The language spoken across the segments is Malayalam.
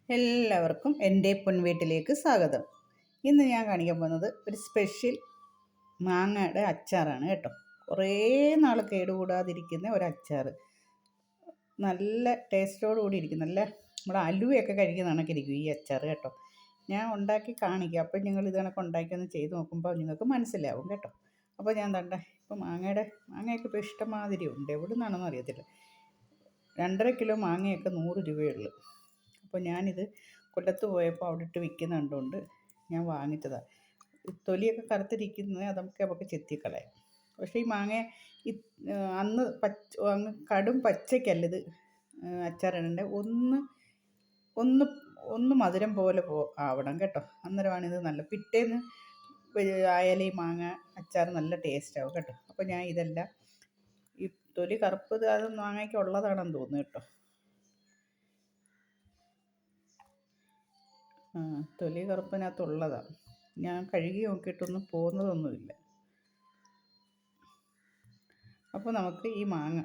എല്ലാവർക്കും എൻ്റെ പൊൻവീട്ടിലേക്ക് സ്വാഗതം. ഇന്ന് ഞാൻ കാണിക്കാൻ പോകുന്നത് ഒരു സ്പെഷ്യൽ മാങ്ങയുടെ അച്ചാറാണ് കേട്ടോ. കുറേ നാൾ കേടുകൂടാതിരിക്കുന്ന ഒരു അച്ചാർ, നല്ല ടേസ്റ്റോട് കൂടി ഇരിക്കും. നല്ല നമ്മുടെ അലുവയൊക്കെ കഴിക്കുന്ന കണക്കിരിക്കും ഈ അച്ചാർ കേട്ടോ. ഞാൻ ഉണ്ടാക്കി കാണിക്കാം, അപ്പോൾ നിങ്ങൾ ഇത് കണക്ക് ഉണ്ടാക്കിയൊന്ന് ചെയ്ത് നോക്കുമ്പോൾ നിങ്ങൾക്ക് മനസ്സിലാവും കേട്ടോ. അപ്പോൾ ഞാൻ ഇപ്പോൾ മാങ്ങയൊക്കെ ഇപ്പോൾ ഇഷ്ടമാതിരി ഉണ്ട്, എവിടെ നിന്നാണെന്ന് അറിയത്തില്ല. 2.5 കിലോ മാങ്ങയൊക്കെ 100 രൂപയേ ഉള്ളൂ. അപ്പോൾ ഞാനിത് കൊല്ലത്ത് പോയപ്പോൾ അവിടെ ഇട്ട് വിൽക്കുന്ന കണ്ടുകൊണ്ട് ഞാൻ വാങ്ങിച്ചതാണ്. തൊലിയൊക്കെ കറുത്തിരിക്കുന്നത് നമുക്ക് ചെത്തിക്കളയാം. പക്ഷേ ഈ മാങ്ങ അന്ന് അങ്ങ് കടും പച്ചയ്ക്കല്ല ഇത് അച്ചാറിടേണ്ടത്. ഒന്ന് മധുരം പോലെ ആവണം കേട്ടോ. അന്നേരമാണ് ഇത് നല്ല. പിറ്റേന്ന് ആയാലും ഈ മാങ്ങ അച്ചാർ നല്ല ടേസ്റ്റാവും കേട്ടോ. അപ്പോൾ ഞാൻ ഇതെല്ലാം ഈ തൊലി കറുപ്പ് അത് മാങ്ങയ്ക്ക് ഉള്ളതാണെന്ന് തോന്നുന്നു കേട്ടോ. തൊലി കറുപ്പിനകത്തുള്ളതാണ്. ഞാൻ കഴുകി നോക്കിയിട്ടൊന്നും പോകുന്നതൊന്നുമില്ല. അപ്പോൾ നമുക്ക് ഈ മാങ്ങ,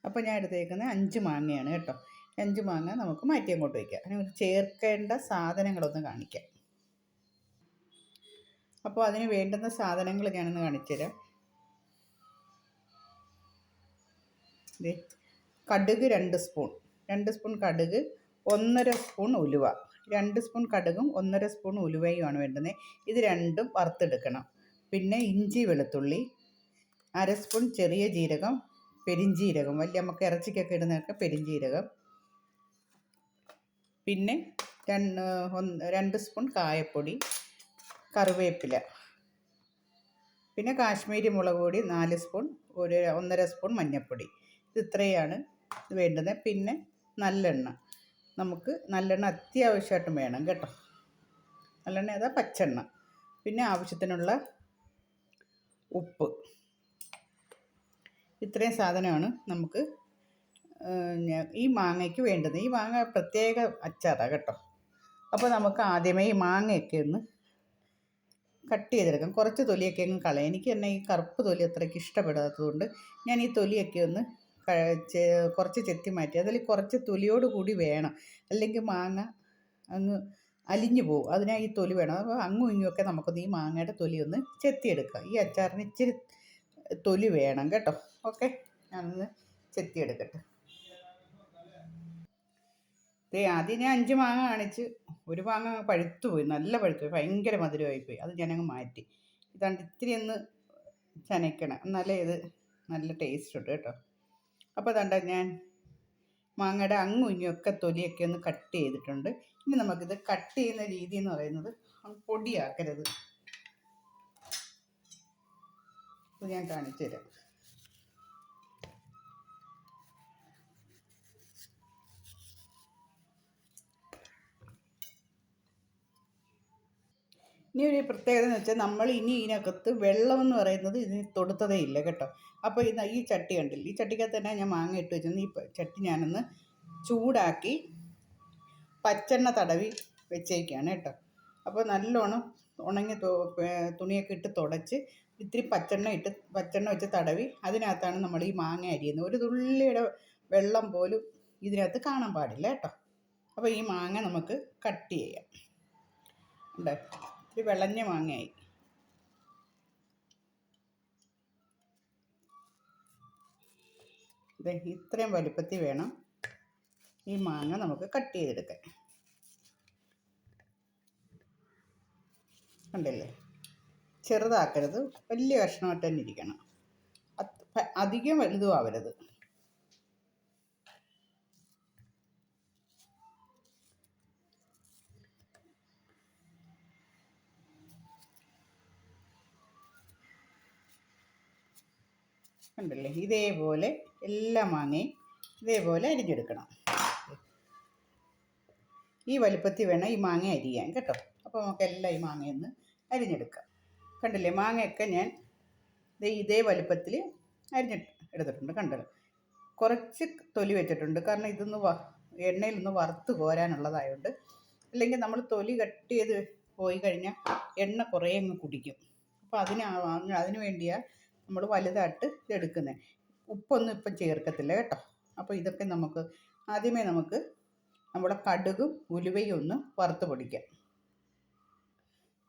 അപ്പോൾ ഞാൻ എടുത്തേക്കുന്നത് 5 മാങ്ങയാണ് കേട്ടോ. 5 മാങ്ങ നമുക്ക് മാറ്റി അങ്ങോട്ട് വയ്ക്കാം. അതിന് ചേർക്കേണ്ട സാധനങ്ങളൊന്ന് കാണിക്കാം. അപ്പോൾ അതിന് വേണ്ടുന്ന സാധനങ്ങൾ ഞാനൊന്ന് കാണിച്ചു തരാം. കടുക് 2 സ്പൂൺ, 2 സ്പൂൺ കടുക്, 1.5 സ്പൂൺ ഉലുവ. 2 സ്പൂൺ കടുകും 1.5 സ്പൂൺ ഉലുവയുമാണ് വേണ്ടുന്നത്. ഇത് രണ്ടും വറുത്തെടുക്കണം. പിന്നെ ഇഞ്ചി വെളുത്തുള്ളി, 1/2 സ്പൂൺ ചെറിയ ജീരകം, പെരിഞ്ജീരകം, വലിയ നമുക്ക് ഇറച്ചിക്കൊക്കെ ഇടുന്നതൊക്കെ പെരിഞ്ജീരകം. പിന്നെ 2 സ്പൂൺ കായപ്പൊടി, കറിവേപ്പില, പിന്നെ കാശ്മീരി മുളക് പൊടി 4 സ്പൂൺ, 1.5 സ്പൂൺ മഞ്ഞൾപ്പൊടി. ഇത് ഇത്രയാണ് വേണ്ടുന്നത്. പിന്നെ നല്ലെണ്ണ, നമുക്ക് നല്ലെണ്ണ അത്യാവശ്യമായിട്ടും വേണം കേട്ടോ. നല്ലെണ്ണ അതാ പച്ചെണ്ണ. പിന്നെ ആവശ്യത്തിനുള്ള ഉപ്പ്. ഇത്രയും സാധനമാണ് നമുക്ക് ഈ മാങ്ങയ്ക്ക് വേണ്ടത്. ഈ മാങ്ങ പ്രത്യേക അച്ചാറാണ് കേട്ടോ. അപ്പോൾ നമുക്ക് ആദ്യമേ ഈ മാങ്ങയൊക്കെ ഒന്ന് കട്ട് ചെയ്തെടുക്കാം. കുറച്ച് തൊലിയൊക്കെ അങ്ങ് കളയാം. എനിക്ക് തന്നെ ഈ കറുപ്പ് തൊലി അത്രയ്ക്ക് ഇഷ്ടപ്പെടാത്തതുകൊണ്ട് ഞാൻ ഈ തൊലിയൊക്കെ ഒന്ന് കുറച്ച് ചെത്തി മാറ്റി. അതിൽ കുറച്ച് തൊലിയോട് കൂടി വേണം, അല്ലെങ്കിൽ മാങ്ങ അങ്ങ് അലിഞ്ഞു പോകും. അതിനായി ഈ തൊലി വേണം. അപ്പോൾ അങ്ങും ഇങ്ങുമൊക്കെ നമുക്കൊന്ന് ഈ മാങ്ങയുടെ തൊലി ഒന്ന് ചെത്തിയെടുക്കാം. ഈ അച്ചാറിന് ഇച്ചിരി തൊലി വേണം കേട്ടോ. ഓക്കെ, ഞാനൊന്ന് ചെത്തിയെടുക്കട്ടെ. ആദ്യം ഞാൻ 5 മാങ്ങ കാണിച്ച് ഒരു മാങ്ങ പഴുത്തുപോയി, നല്ല പഴുത്തുപോയി, ഭയങ്കര മധുരമായിപ്പോയി. അത് ഞാനങ്ങ് മാറ്റി. ഇതാണ്ട് ഇത്തിരി ഒന്ന് ചനയ്ക്കണം, എന്നാലേ ഇത് നല്ല ടേസ്റ്റ് ഉണ്ട് കേട്ടോ. അപ്പോൾ ഞാൻ മാങ്ങയുടെ അങ്ങും ഇങ്ങുമൊക്കെ തൊലിയൊക്കെ ഒന്ന് കട്ട് ചെയ്തിട്ടുണ്ട്. ഇനി നമുക്കിത് കട്ട് ചെയ്യുന്ന രീതി എന്ന് പറയുന്നത് പൊടിയാക്കരുത്. ഇത് ഞാൻ കാണിച്ചു തരാം. ഇനി ഒരു പ്രത്യേകത എന്ന് വെച്ചാൽ നമ്മൾ ഇതിനകത്ത് വെള്ളമെന്ന് പറയുന്നത് ഇതിന് തൊടുത്തതേ ഇല്ല കേട്ടോ. അപ്പോൾ ഈ ചട്ടി കണ്ടില്ല, ഈ ചട്ടിക്കകത്ത് തന്നെ ഞാൻ മാങ്ങ ഇട്ട് വെച്ചിരുന്നു. ഈ ചട്ടി ഞാനൊന്ന് ചൂടാക്കി പച്ചെണ്ണ തടവി വെച്ചേക്കാണ് കേട്ടോ. അപ്പോൾ നല്ലോണം ഉണങ്ങി തുണിയൊക്കെ ഇട്ട് തുടച്ച് ഇത്തിരി പച്ചെണ്ണ വെച്ച് തടവി അതിനകത്താണ് നമ്മൾ ഈ മാങ്ങ അരിയുന്നത്. ഒരു തുള്ളിയുടെ വെള്ളം പോലും ഇതിനകത്ത് കാണാൻ പാടില്ല കേട്ടോ. അപ്പോൾ ഈ മാങ്ങ നമുക്ക് കട്ട് ചെയ്യാം. ഉണ്ട്, ഇത് വിളഞ്ഞ മാങ്ങയായി. ഇത് ഇത്രയും വലുപ്പത്തിൽ വേണം ഈ മാങ്ങ നമുക്ക് കട്ട് ചെയ്തെടുക്കാൻ. കണ്ടില്ലേ, ചെറുതാക്കരുത്, വലിയ കഷ്ണമായിട്ട് തന്നെ ഇരിക്കണം. അധികം വലുതും ആവരുത്. കണ്ടില്ലേ, ഇതേപോലെ എല്ലാ മാങ്ങയും ഇതേപോലെ അരിഞ്ഞെടുക്കണം. ഈ വലുപ്പത്തിൽ വേണം ഈ മാങ്ങ അരിയാൻ കേട്ടോ. അപ്പോൾ നമുക്കെല്ലാം ഈ മാങ്ങയൊന്ന് അരിഞ്ഞെടുക്കാം. കണ്ടില്ലേ, മാങ്ങയൊക്കെ ഞാൻ ഇതേ വലുപ്പത്തിൽ എടുത്തിട്ടുണ്ട്. കണ്ടല്ലോ, കുറച്ച് തൊലി വെച്ചിട്ടുണ്ട്. കാരണം ഇതൊന്ന് എണ്ണയിലൊന്ന് വറുത്ത് കോരാനുള്ളതായതുകൊണ്ട്. അല്ലെങ്കിൽ നമ്മൾ തൊലി കട്ട് ചെയ്ത് പോയി കഴിഞ്ഞാൽ എണ്ണ കുറേ അങ്ങ് കുടിക്കും. അപ്പോൾ അതിന് വേണ്ടിയാണ് നമ്മൾ വലുതായിട്ട് ഇതെടുക്കുന്നത്. ഉപ്പൊന്നും ഇപ്പം ചേർക്കത്തില്ല കേട്ടോ. അപ്പോൾ ഇതൊക്കെ ആദ്യമേ നമുക്ക് നമ്മുടെ കടുകും ഉലുവയും ഒന്ന് വറുത്ത് പൊടിക്കാം.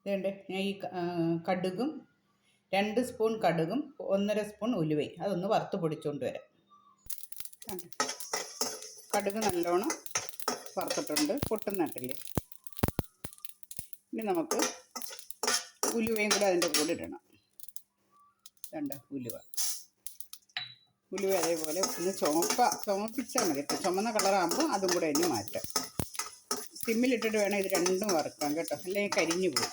ഇതുണ്ട്, ഞാൻ ഈ കടുകും 2 സ്പൂൺ കടുകും 1.5 സ്പൂൺ ഉലുവയും അതൊന്ന് വറുത്ത് പൊടിച്ചുകൊണ്ട് വരാം. കടുക് നല്ലോണം വറുത്തിട്ടുണ്ട്, പൊട്ടുന്നട്ടില്ലേ. ഇനി നമുക്ക് ഉലുവയും കൂടെ അതിൻ്റെ കൂടെ ഇടണം. ഉലുവ അതേപോലെ ഒന്ന് ചുമപ്പിച്ചാൽ മതി. ചുമന്ന കളറാകുമ്പോൾ അതും കൂടെ ഇനി മാറ്റാം. സിമ്മിലിട്ടിട്ട് വേണം ഇത് രണ്ടും വറുക്കാൻ കേട്ടോ, അല്ലെങ്കിൽ കരിഞ്ഞു പോകും.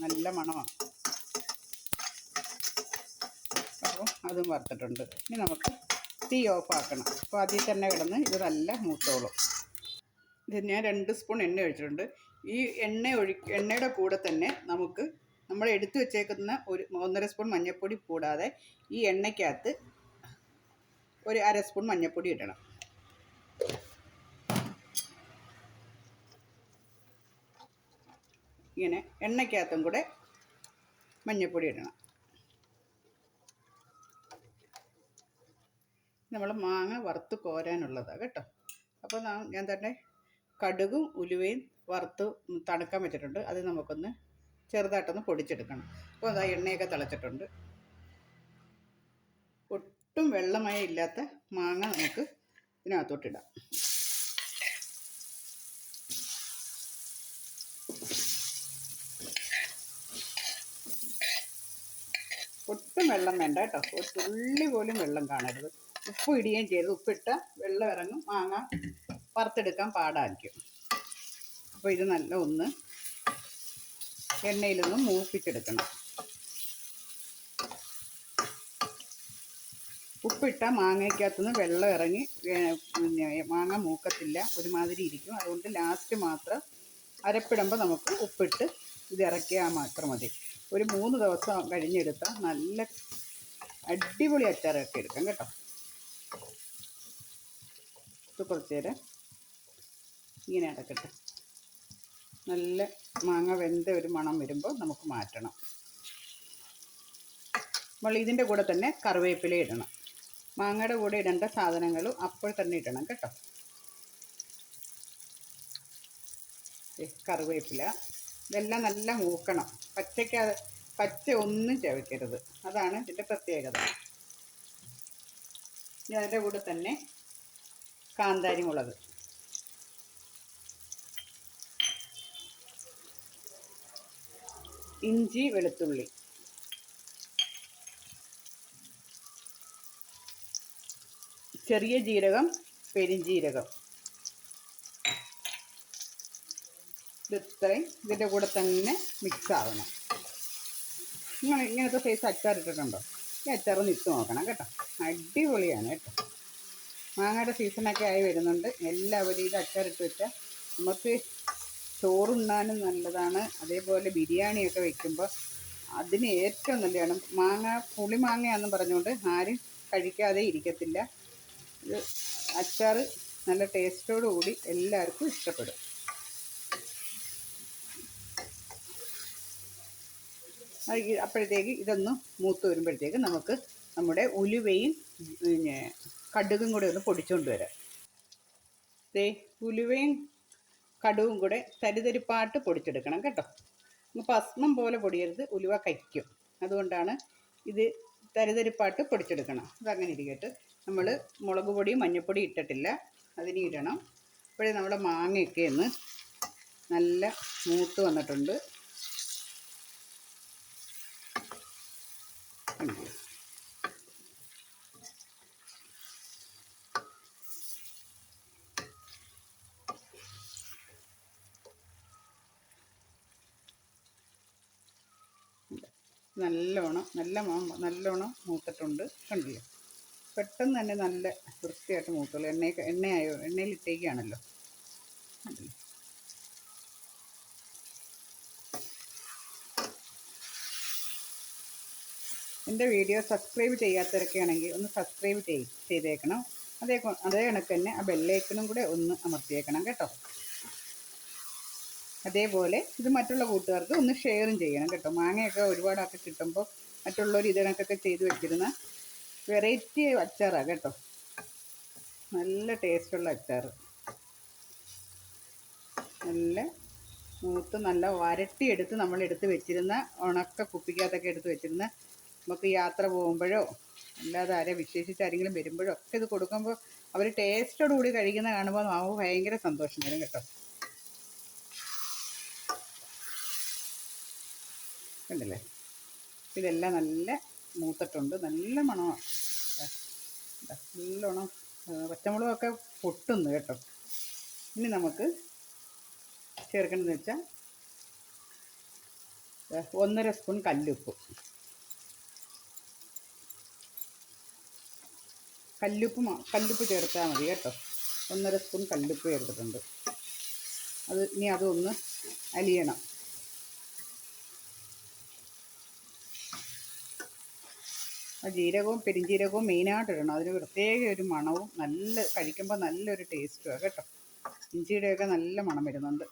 നല്ല മണമാണ്. അപ്പോൾ അതും വറുത്തിട്ടുണ്ട്. ഇനി നമുക്ക് തീ ഓഫാക്കണം. അപ്പോൾ അതിൽ തന്നെ കിടന്ന് ഇത് നല്ല മൂത്തോളും. ഇത് ഞാൻ 2 സ്പൂൺ എണ്ണ ഒഴിച്ചിട്ടുണ്ട്. ഈ എണ്ണയുടെ കൂടെ തന്നെ നമുക്ക് നമ്മൾ എടുത്തു വെച്ചേക്കുന്ന 1.5 സ്പൂൺ മഞ്ഞൾപ്പൊടി കൂടാതെ ഈ എണ്ണയ്ക്കകത്ത് ഒരു 1/2 സ്പൂൺ മഞ്ഞൾപ്പൊടി ഇടണം. ഇങ്ങനെ എണ്ണയ്ക്കകത്തും കൂടെ മഞ്ഞൾപ്പൊടി ഇടണം. നമ്മൾ മാങ്ങ വറുത്ത് കോരാനുള്ളതാണ് കേട്ടോ. അപ്പോൾ ഞാൻ തന്നെ കടുകും ഉലുവയും വറുത്ത് തണുക്കാൻ വെച്ചിട്ടുണ്ട്. അത് നമുക്കൊന്ന് ചെറുതായിട്ടൊന്ന് പൊടിച്ചെടുക്കണം. അപ്പോൾ അതാ എണ്ണയൊക്കെ തിളച്ചിട്ടുണ്ട്. ഒട്ടും വെള്ളമയം ഇല്ലാത്ത മാങ്ങ നമുക്ക് ഇതിനകത്തോട്ടിടാം. ഒട്ടും വെള്ളം വേണ്ട കേട്ടോ, ഒരു തുള്ളി പോലും വെള്ളം കാണരുത്. ഉപ്പ് ഇടുകയും ചെയ്ത്, ഉപ്പിട്ട വെള്ളം ഇറങ്ങും, മാങ്ങ വറുത്തെടുക്കാൻ പാടായിരിക്കും. അപ്പോൾ ഇത് നല്ല ഒന്ന് എണ്ണയിലൊന്ന് മൂപ്പിച്ചെടുക്കണം. ഉപ്പിട്ട മാങ്ങയ്ക്കകത്തുനിന്ന് വെള്ളം ഇറങ്ങി പിന്നെ മാങ്ങ മൂക്കത്തില്ല, ഒരുമാതിരി ഇരിക്കും. അതുകൊണ്ട് ലാസ്റ്റ് മാത്രം അരപ്പിടുമ്പോൾ നമുക്ക് ഉപ്പിട്ട് ഇത് ഇറക്കിയാൽ മാത്രം മതി. ഒരു 3 ദിവസം കഴിഞ്ഞെടുത്താൽ നല്ല അടിപൊളി അച്ചാറൊക്കെ എടുക്കാം കേട്ടോ. ഇത് കുറച്ച് നേരം ഇങ്ങനെ അടക്കട്ടെ. നല്ല മാങ്ങ വെന്ത ഒരു മണം വരുമ്പോൾ നമുക്ക് മാറ്റണം. നമ്മൾ ഇതിൻ്റെ കൂടെ തന്നെ കറിവേപ്പില ഇടണം. മാങ്ങയുടെ കൂടെ ഇടേണ്ട സാധനങ്ങളും അപ്പോൾ തന്നെ ഇടണം കേട്ടോ. കറിവേപ്പില ഇതെല്ലാം നല്ല മൂക്കണം. പച്ച ഒന്നും ചവയ്ക്കരുത്, അതാണ് ഇതിൻ്റെ പ്രത്യേകത. ഇനി അതിൻ്റെ കൂടെ തന്നെ കാന്താരി മുളക്, ഇഞ്ചി വെളുത്തുള്ളി, ചെറിയ ജീരകം, പെരിഞ്ജീരകം, ഇത്രയും ഇതിൻ്റെ കൂടെ തന്നെ മിക്സ് ആവണം. ഇങ്ങനത്തെ സൈസ് അച്ചാർ ഇട്ടിട്ടുണ്ടോ? ഈ അച്ചാറൊന്ന് ഇട്ട് നോക്കണം കേട്ടോ, അടിപൊളിയാണ് കേട്ടോ. മാങ്ങയുടെ സീസണൊക്കെ ആയി വരുന്നുണ്ട്. എല്ലാവരും ഇത് അച്ചാറിട്ട് വെച്ചാൽ നമുക്ക് ചോറുണ്ണാനും നല്ലതാണ്. അതേപോലെ ബിരിയാണിയൊക്കെ വെക്കുമ്പോൾ അതിന് ഏറ്റവും നല്ലതാണ്. പുളിമാങ്ങയാണെന്ന് പറഞ്ഞുകൊണ്ട് ആരും കഴിക്കാതെ ഇരിക്കത്തില്ല. ഇത് അച്ചാർ നല്ല ടേസ്റ്റോടു കൂടി എല്ലാവർക്കും ഇഷ്ടപ്പെടും. അപ്പോഴത്തേക്ക് ഇതൊന്ന് മൂത്ത് വരുമ്പോഴത്തേക്ക് നമുക്ക് നമ്മുടെ ഉലുവയും പിന്നെ കടുകും കൂടെ ഒന്ന് പൊടിച്ചുകൊണ്ട് വരാം. ഉലുവയും കടുകും കൂടെ തരിതരിപ്പാട്ട് പൊടിച്ചെടുക്കണം കേട്ടോ. ഭസ്മം പോലെ പൊടിയരുത്, ഉലുവ കയ്ക്കും. അതുകൊണ്ടാണ് ഇത് തരിതരിപ്പാട്ട് പൊടിച്ചെടുക്കണം. അതങ്ങനെ ഇരിക്കട്ടെ. നമ്മൾ മുളക് പൊടിയും മഞ്ഞൾപ്പൊടിയും ഇട്ടിട്ടില്ല, അതിന് ഇടണം. അപ്പോഴേ നമ്മുടെ മാങ്ങയൊക്കെ ഒന്ന് നല്ല മൂത്ത് വന്നിട്ടുണ്ട്. നല്ലോണം മൂത്തിട്ടുണ്ട്, കണ്ടില്ലേ? പെട്ടെന്ന് തന്നെ നല്ല വൃത്തിയായിട്ട് മൂത്തുള്ളൂ. എണ്ണയിലിട്ടേക്കാണല്ലോ. എൻ്റെ വീഡിയോ സബ്സ്ക്രൈബ് ചെയ്യാത്തവരൊക്കെ ആണെങ്കിൽ ഒന്ന് സബ്സ്ക്രൈബ് ചെയ്തേക്കണം. അതേ കണക്ക് തന്നെ ആ ബെല്ലൈക്കണും കൂടെ ഒന്ന് അമർത്തിയേക്കണം കേട്ടോ. അതേപോലെ ഇത് മറ്റുള്ള കൂട്ടുകാർക്ക് ഒന്ന് ഷെയറും ചെയ്യണം കേട്ടോ. മാങ്ങയൊക്കെ ഒരുപാടൊക്കെ കിട്ടുമ്പോൾ മറ്റുള്ളവർ ഇതിനൊക്കെ ചെയ്ത് വെച്ചിരുന്ന വെറൈറ്റി അച്ചാറാണ് കേട്ടോ. നല്ല ടേസ്റ്റുള്ള അച്ചാർ. നല്ല മൂത്ത് നല്ല വരട്ടിയെടുത്ത് നമ്മൾ എടുത്ത് വെച്ചിരുന്ന ഉണക്ക കുപ്പിക്കകത്തൊക്കെ എടുത്ത് വെച്ചിരുന്ന നമുക്ക് യാത്ര പോകുമ്പോഴോ അല്ലാതെ ആരെ വിശേഷിച്ച് ആരെങ്കിലും വരുമ്പോഴോ ഒക്കെ ഇത് കൊടുക്കുമ്പോൾ അവർ ടേസ്റ്റോടു കൂടി കഴിക്കുന്ന കാണുമ്പോൾ നമുക്ക് ഭയങ്കര സന്തോഷം വരും കേട്ടോ. കണ്ടില്ലേ, ഇതെല്ലാം നല്ല മൂത്തിട്ടുണ്ട്, നല്ല മണമാണ്. നല്ലോണം പച്ചമുളകൊക്കെ പൊട്ടുന്നു കേട്ടോ. ഇനി നമുക്ക് ചേർക്കേണ്ടതെന്ന് വെച്ചാൽ 1.5 സ്പൂൺ കല്ലുപ്പ്. കല്ലുപ്പ് ചേർത്താൽ മതി കേട്ടോ. 1.5 സ്പൂൺ കല്ലുപ്പ് ചേർത്തിട്ടുണ്ട്. ഇനി അതൊന്ന് അലിയണം. ജീരകവും പെരിഞ്ജീരകവും മെയിനായിട്ട് ഇടണം. അതിന് പ്രത്യേക ഒരു മണവും കഴിക്കുമ്പോൾ നല്ലൊരു ടേസ്റ്റുമാണ് കേട്ടോ. ഇഞ്ചിയുടെയൊക്കെ നല്ല മണം വരുന്നുണ്ട്.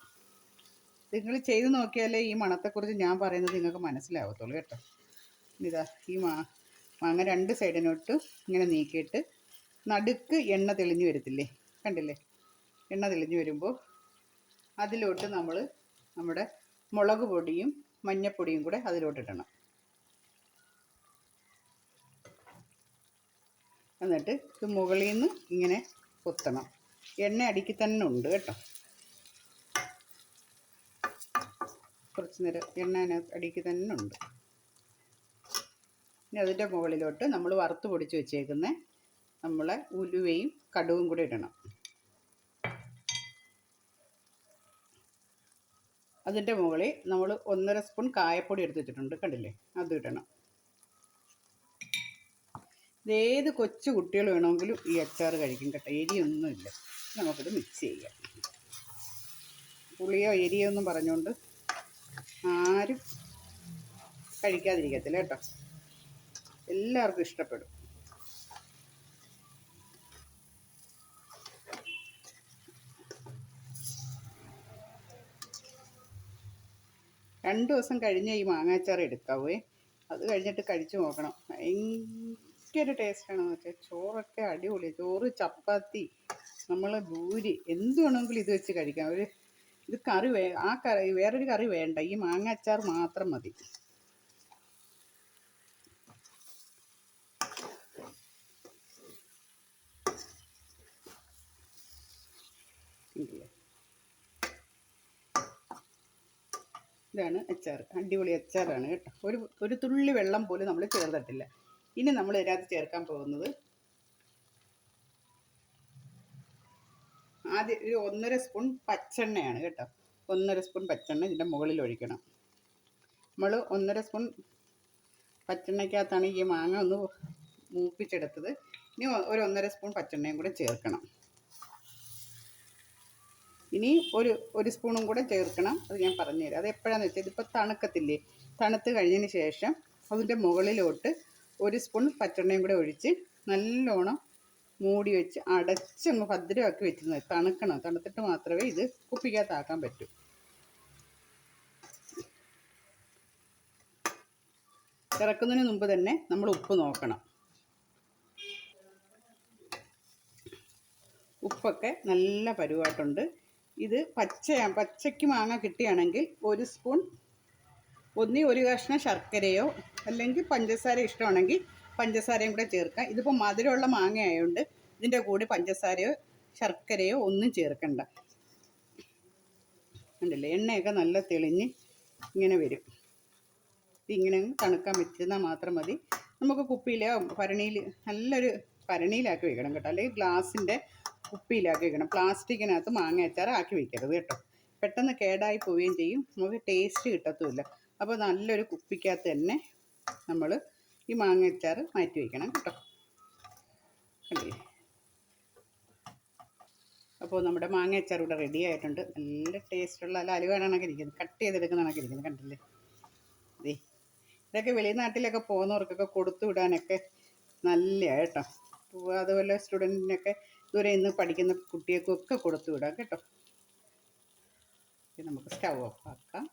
നിങ്ങൾ ചെയ്ത് നോക്കിയാലേ ഈ മണത്തെക്കുറിച്ച് ഞാൻ പറയുന്നത് നിങ്ങൾക്ക് മനസ്സിലാവത്തുള്ളൂ കേട്ടോ. ഇതാ ഈ മാങ്ങ 2 സൈഡിനോട്ട് ഇങ്ങനെ നീക്കിയിട്ട് നടുക്ക് എണ്ണ തെളിഞ്ഞ് വരത്തില്ലേ, കണ്ടില്ലേ? എണ്ണ തെളിഞ്ഞ് വരുമ്പോൾ അതിലോട്ട് നമ്മൾ നമ്മുടെ മുളക് പൊടിയും മഞ്ഞൾപ്പൊടിയും കൂടെ അതിലോട്ടിടണം. എന്നിട്ട് ഇത് മുകളിൽ നിന്ന് ഇങ്ങനെ കുത്തണം. എണ്ണ അടുക്കി തന്നെ ഉണ്ട് കേട്ടോ. കുറച്ച് നേരം എണ്ണ അടുക്കി തന്നെ ഉണ്ട്. ഇനി അതിൻ്റെ മുകളിലോട്ട് നമ്മൾ വറുത്ത് പൊടിച്ച് വെച്ചേക്കുന്ന നമ്മളെ ഉലുവയും കടുവും കൂടെ ഇടണം. അതിൻ്റെ മുകളിൽ നമ്മൾ 1.5 സ്പൂൺ കായപ്പൊടി എടുത്ത് വെച്ചിട്ടുണ്ട്, കണ്ടില്ലേ? അത് ഇടണം. ഇതേത് കൊച്ചു കുട്ടികൾ വേണമെങ്കിലും ഈ അച്ചാർ കഴിക്കും കേട്ടോ. എരിയൊന്നുമില്ല. നമുക്കിത് മിക്സ് ചെയ്യാം. പുളിയോ എരിയോ ഒന്നും പറഞ്ഞുകൊണ്ട് ആരും കഴിക്കാതിരിക്കത്തില്ല കേട്ടോ. എല്ലാവർക്കും ഇഷ്ടപ്പെടും. രണ്ട് ദിവസം കഴിഞ്ഞേ ഈ മാങ്ങാച്ചാർ എടുക്കാവേ. അത് കഴിഞ്ഞിട്ട് കഴിച്ചു നോക്കണം. ഭയങ്കര ടേസ്റ്റാണെന്ന് വെച്ചാൽ ചോറൊക്കെ അടിപൊളിയാണ്. ചോറ്, ചപ്പാത്തി, നമ്മൾ ഭൂരി എന്ത് വേണമെങ്കിലും ഇത് വെച്ച് കഴിക്കാം. ഇത് കറി വേറൊരു കറി വേണ്ട, ഈ മാങ്ങാച്ചാർ മാത്രം മതി. ഇതാണ് അച്ചാർ. അടിപൊളി അച്ചാറാണ് കേട്ടോ. ഒരു തുള്ളി വെള്ളം പോലും നമ്മൾ ചേർത്തിട്ടില്ല. ഇനി നമ്മൾ ഇതിനകത്ത് ചേർക്കാൻ പോകുന്നത് ആദ്യം ഒരു 1.5 സ്പൂൺ പച്ചെണ്ണയാണ് കേട്ടോ. 1.5 സ്പൂൺ പച്ചെണ്ണ ഇതിൻ്റെ മുകളിൽ ഒഴിക്കണം. നമ്മൾ 1.5 സ്പൂൺ പച്ചെണ്ണയ്ക്കകത്താണ് ഈ മാങ്ങ ഒന്ന് മൂപ്പിച്ചെടുത്തത്. ഇനി ഒരു 1.5 സ്പൂൺ പച്ചെണ്ണയും കൂടെ ചേർക്കണം. ഇനി ഒരു സ്പൂണും കൂടെ ചേർക്കണം. അത് ഞാൻ പറഞ്ഞുതരാം. അത് എപ്പോഴാണെന്ന് വെച്ചാൽ ഇതിപ്പോൾ തണുക്കത്തില്ലേ, തണുത്ത് കഴിഞ്ഞതിന് ശേഷം അതിൻ്റെ മുകളിലോട്ട് 1 സ്പൂൺ പച്ചെണ്ണയും കൂടെ ഒഴിച്ച് നല്ലോണം മൂടി വെച്ച് അടച്ചങ്ങ് ഭദ്രമാക്കി വെച്ചിരുന്നത്. തണുക്കണം. തണുത്തിട്ട് മാത്രമേ ഇത് കുപ്പിക്കകത്താക്കാൻ പറ്റൂ. ഇറക്കുന്നതിന് മുമ്പ് തന്നെ നമ്മൾ ഉപ്പ് നോക്കണം. ഉപ്പൊക്കെ നല്ല പരുവായിട്ടുണ്ട്. ഇത് പച്ചയ്ക്ക് മാങ്ങ കിട്ടുകയാണെങ്കിൽ 1 സ്പൂൺ ഒരു കഷ്ണം ശർക്കരയോ അല്ലെങ്കിൽ പഞ്ചസാര ഇഷ്ടമാണെങ്കിൽ പഞ്ചസാരയും കൂടെ ചേർക്കാം. ഇതിപ്പോൾ മധുരമുള്ള മാങ്ങ ആയതുകൊണ്ട് ഇതിൻ്റെ കൂടെ പഞ്ചസാരയോ ശർക്കരയോ ഒന്നും ചേർക്കണ്ട. കണ്ടില്ലേ, എണ്ണയൊക്കെ നല്ല തെളിഞ്ഞ് ഇങ്ങനെ വരും. ഇതിങ്ങനെ തണുക്കാൻ വെച്ചിരുന്നാൽ മാത്രം മതി. നമുക്ക് കുപ്പിയിലോ ഭരണിയിൽ, നല്ലൊരു ഭരണിയിലാക്കി വെക്കണം കേട്ടോ. അല്ലെങ്കിൽ ഗ്ലാസിൻ്റെ കുപ്പിയിലാക്കി വെക്കണം. പ്ലാസ്റ്റിക്കിനകത്ത് മാങ്ങ അച്ചാർ ആക്കി വെക്കരുത് കേട്ടോ. പെട്ടെന്ന് കേടായി പോവുകയും ചെയ്യും, നമുക്ക് ടേസ്റ്റ് കിട്ടത്തുമില്ല. അപ്പോൾ നല്ലൊരു കുപ്പിക്കകത്ത് തന്നെ നമ്മൾ ഈ മാങ്ങ അച്ചാർ മാറ്റി വയ്ക്കണം കേട്ടോ. കണ്ടില്ലേ? അപ്പോൾ നമ്മുടെ മാങ്ങ അച്ചാർ ഇവിടെ റെഡി ആയിട്ടുണ്ട്. നല്ല ടേസ്റ്റുള്ള അലുവയാണൊക്കെ ഇരിക്കുന്നത്, കട്ട് ചെയ്തെടുക്കുന്നതാണൊക്കെ ഇരിക്കുന്നത്. കണ്ടില്ലേ? ഇതേ ഇതൊക്കെ വെളിനാട്ടിലൊക്കെ പോകുന്നവർക്കൊക്കെ കൊടുത്തു വിടാനൊക്കെ നല്ല കേട്ടോ. അതുപോലെ സ്റ്റുഡൻറ്റിനൊക്കെ ദൂരെ നിന്ന് പഠിക്കുന്ന കുട്ടികൾക്കൊക്കെ കൊടുത്തു വിടാം കേട്ടോ. നമുക്ക് സ്റ്റൗ ഓഫ് ആക്കാം.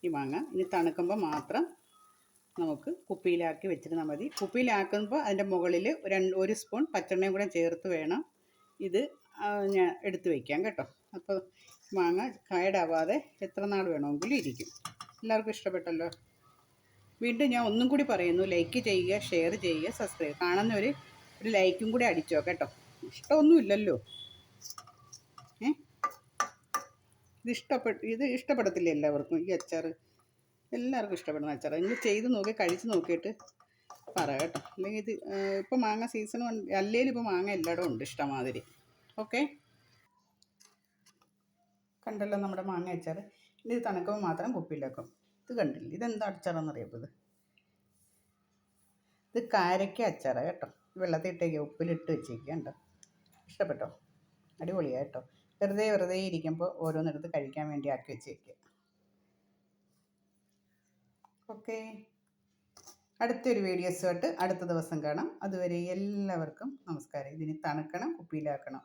ഈ മാങ്ങ ഇനി തണുക്കുമ്പോൾ മാത്രം നമുക്ക് കുപ്പിയിലാക്കി വെച്ചിരുന്നാൽ മതി. കുപ്പിയിലാക്കുമ്പോൾ അതിൻ്റെ മുകളിൽ 1 സ്പൂൺ പച്ചെണ്ണയും കൂടെ ചേർത്ത് വേണം ഇത് ഞാൻ എടുത്ത് വയ്ക്കാം കേട്ടോ. അപ്പോൾ മാങ്ങ കേടാവാതെ എത്ര നാൾ വേണമെങ്കിലും ഇരിക്കും. എല്ലാവർക്കും ഇഷ്ടപ്പെട്ടല്ലോ. വീണ്ടും ഞാൻ ഒന്നും കൂടി പറയുന്നു, ലൈക്ക് ചെയ്യുക, ഷെയർ ചെയ്യുക, സബ്സ്ക്രൈബ്. കാണുന്നവർ ഒരു ലൈക്കും കൂടി അടിച്ചോ കേട്ടോ. ഇഷ്ടമൊന്നുമില്ലല്ലോ. ഇത് ഇഷ്ടപ്പെടത്തില്ല എല്ലാവർക്കും. ഈ അച്ചാർ എല്ലാവർക്കും ഇഷ്ടപ്പെടുന്ന അച്ചാർ. നിങ്ങൾ ചെയ്ത് നോക്കി കഴിച്ച് നോക്കിയിട്ട് പറ കേട്ടോ. അല്ലെങ്കിൽ ഇത് ഇപ്പോൾ മാങ്ങ സീസൺ അല്ലേലും ഇപ്പോൾ മാങ്ങ എല്ലായിടും ഉണ്ട് ഇഷ്ടമാതിരി. ഓക്കെ, കണ്ടല്ലോ നമ്മുടെ മാങ്ങ അച്ചാർ. ഇനി ഇത് തണുക്കുമ്പോൾ മാത്രം കുപ്പിയിലാക്കും. ഇത് കണ്ടില്ലേ, ഇതെന്താ അച്ചാറാണെന്നറിയപ്പോൾ ഇത് കാരക്ക അച്ചാറാണ് കേട്ടോ. വെള്ളത്തിൽ ഇട്ടേക്കുക, ഉപ്പിലിട്ട് വെച്ചേക്കുക. കണ്ടോ, ഇഷ്ടപ്പെട്ടോ? അടിപൊളിയാണ് കേട്ടോ. വെറുതെ ഇരിക്കുമ്പോൾ ഓരോന്നെടുത്ത് കഴിക്കാൻ വേണ്ടി ആക്കി വെച്ചേക്കുക. ഓക്കെ, അടുത്തൊരു വീഡിയോസുമായിട്ട് അടുത്ത ദിവസം കാണാം. അതുവരെ എല്ലാവർക്കും നമസ്കാരം. ഇതിന് തണുക്കണം, കുപ്പിയിലാക്കണം.